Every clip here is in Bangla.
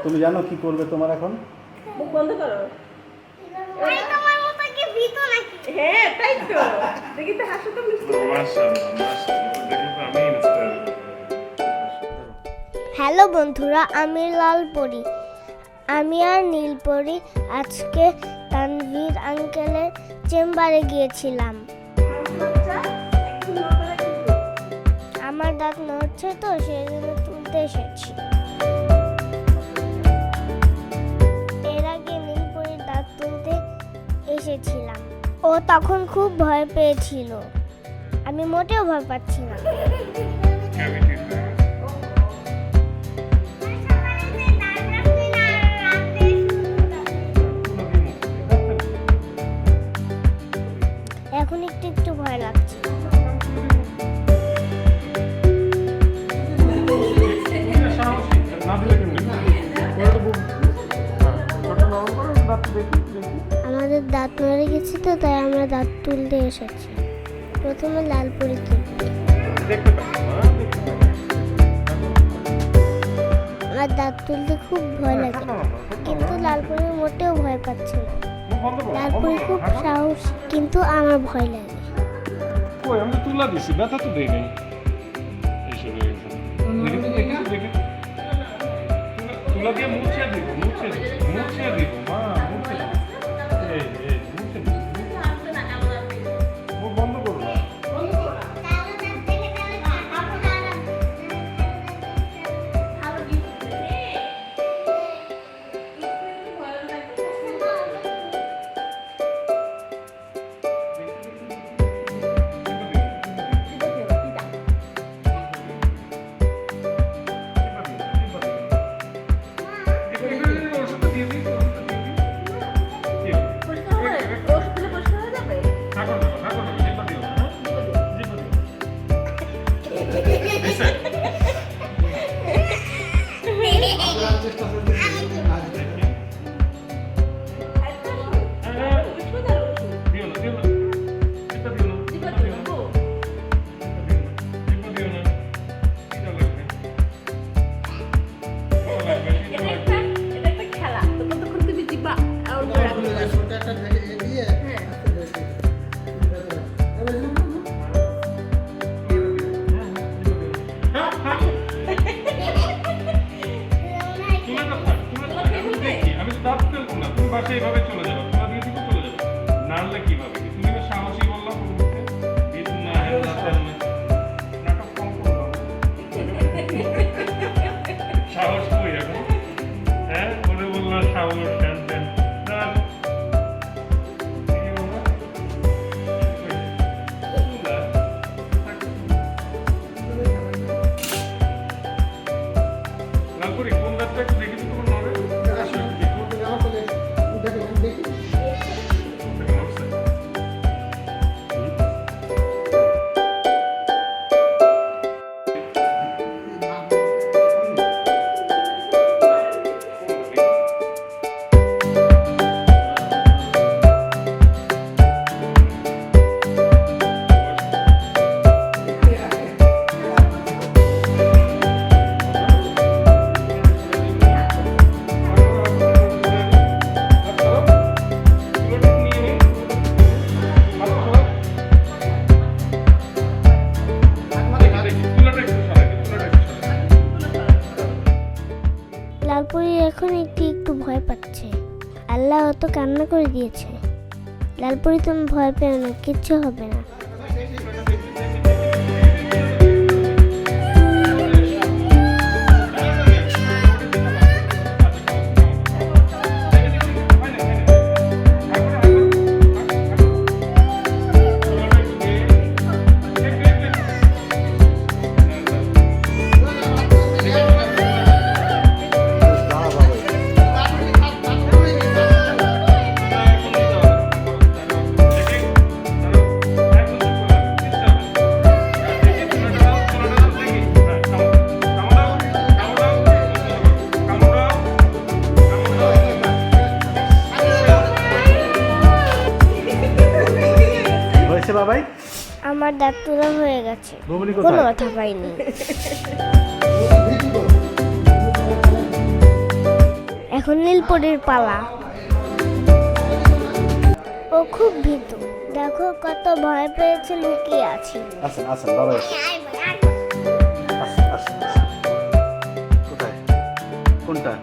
তুমি জানো কি করবে তোমার এখন? মুখ বন্ধ করো। এই তোমার মতো কি ভীত নাকি? হ্যাঁ তাই তো, দেখি তো হাসো তো মিষ্টি। হ্যালো বন্ধুরা, আমি লালপরি। আমি আর নীলপরি আজকে তানভীর আঙ্কেলের চেম্বারে গিয়েছিলাম। আমার দাঁত নড়ছে তো সেই জন্য তুলতে এসেছি। এর আগে নীলপরির দাঁত তুলতে এসেছিলাম। ও তখন খুব ভয় পেয়েছিল। আমি মোটেও ভয় পাচ্ছি না। এখন একটু একটু ভয় লাগছে। আমাদের দাঁত মরে গেছে তো তাই আমরা দাঁত তুলতে এসেছি। প্রথমে লালপুরি তুলতে। আমার দাঁত তুলতে খুব ভয় লাগে, কিন্তু লালপুরি মোটেও ভয় পাচ্ছে না। লালপুরি খুব সাহস, কিন্তু আমার ভয় লাগে। কই আমি তো তুলা দিছি, ব্যথা তো দেই নাই। এইসব দেখি তুলা দিয়ে মুছে দিব মা, মুছে দিব। এই মুছে দিব। মুখ বন্ধ করো না। এইভাবে চলে যাবে, তোমরা দিয়ে দিকে চলে যাবে, নাড়লে কিভাবে? তুমি তো সাহসী বললাম নাটক কম করো, সাহস কই এখন? হ্যাঁ ওরে বললাম সাহস লালপুরি কোন দাঁতটা একটু দেখি তো তোমার নড়ে? লালপুরি এখন একটু একটু ভয় পাচ্ছে। আল্লাহ অত কান্না করে দিয়েছে। লালপুরি তুমি ভয় পেও না, কিচ্ছু হবে না। বাবাই আমার দাঁত তোলা হয়ে গেছে, ববলি কোনো কোথায়? কথা পাইনি। এখন নীলপরির পালা। ও খুব ভীতু, দেখো কত ভয় পেয়েছে, লুকিয়ে আছে। আসেন আসেন বাবাই, আসেন আসেন আসেন। কোথায়, কোনটা?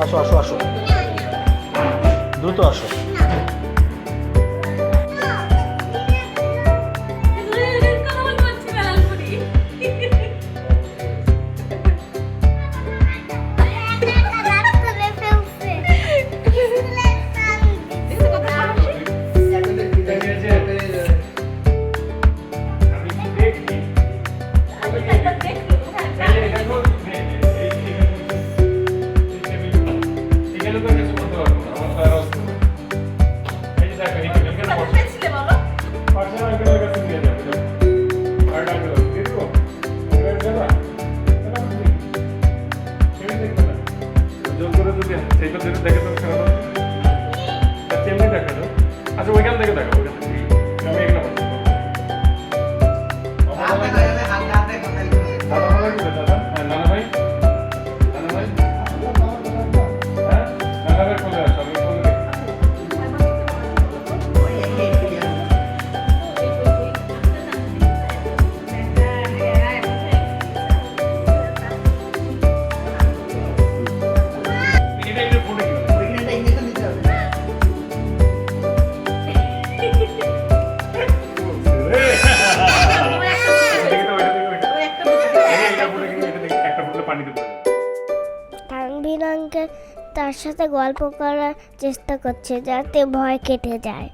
আসো আসো আসো, দ্রুত আসো। আচ্ছা ওইখান থেকে দেখো, ওইখান থেকে আমি এখানে বসছি। দাদা ভাই কোথায় দাদা? হ্যাঁ নানা ভাই, নানা ভাই, হ্যাঁ নানা ভাই কোথায় আছে? আমি ফোন দেখি। এটা ফোনে কি তানভীর আঙ্কেল তার সাথে গল্প করার চেষ্টা করছে যাতে ভয় কেটে যায়।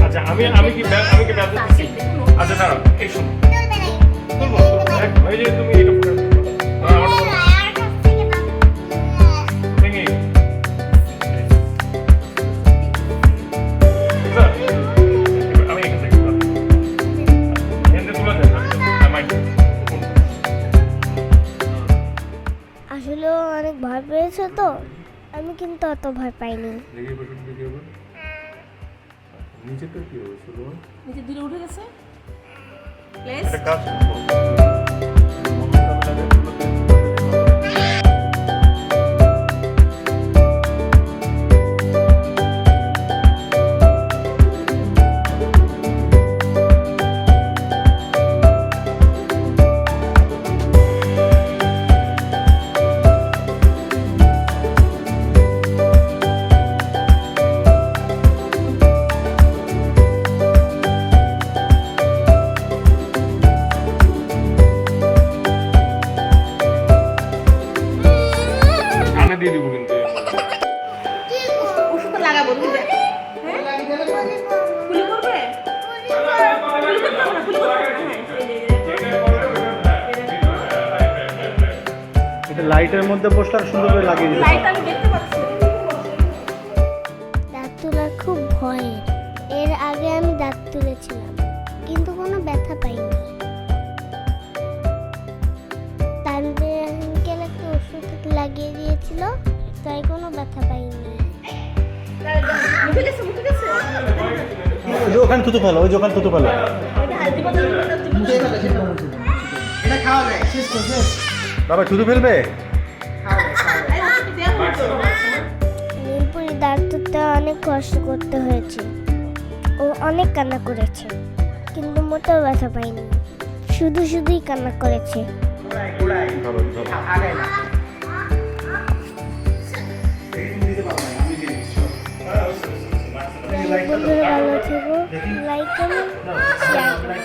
আচ্ছা আমি কি ব্যবসা দিচ্ছি? আচ্ছা দাঁড়াও, এই শোনো ওই যে তুমি এটা আমি এখান থেকে তোলা যায় আসলে ও অনেক ভয় পেয়েছে তো, আমি কিন্তু অত ভয় পাইনি। নিচে তো কি হবে শুধু নিচে দূরে উঠে গেছে প্লেস একটা কাজ দিয়ে দিব কিন্তু ওষুধ লাগাবো বুঝলে হ্যাঁ কুলি করবে এটা লাইটের মধ্যে বসলে আর সুন্দর করে লাগিয়ে দিতে লাইট আমি দেখতে পাচ্ছি দাঁত তোলা খুব ভয়ের। এর আগে আমি দাঁত তুলেছিলাম কিন্তু কোনো ব্যথা পাইনি। তানভীর আঙ্কেল একটা ওষুধ লাগিয়ে দিয়েছিল, তাই কোনো ব্যথা পাইনি। উঠে গেছে ওই যে ওখানে থুতু ফেলো, ওই যে ওখানে থুতু ফেলো। ওইটা হালদি বদল এটা খাওয়া যায়, শেষ তো শেষ। বাবা থুতু ফেলবে? নীলপরি দাঁত তুলতে অনেক কষ্ট করতে হয়েছে। ও অনেক কান্না করেছে কিন্তু মোটেও ব্যথা পাইনি, শুধুই কান্না করেছে। বন্ধুরা ভালো থেকো, লাইক করুন, শেয়ার করুন।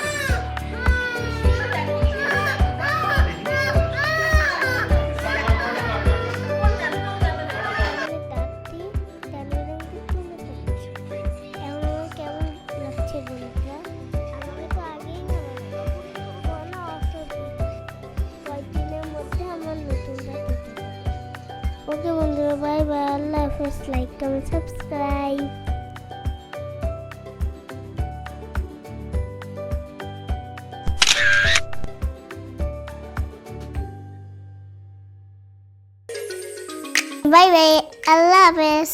ওকে বন্ধুরা, বাই বাই, আল্লাহ হাফেজ, like comment subscribe. Bye bye, আল্লাহ হাফেজ।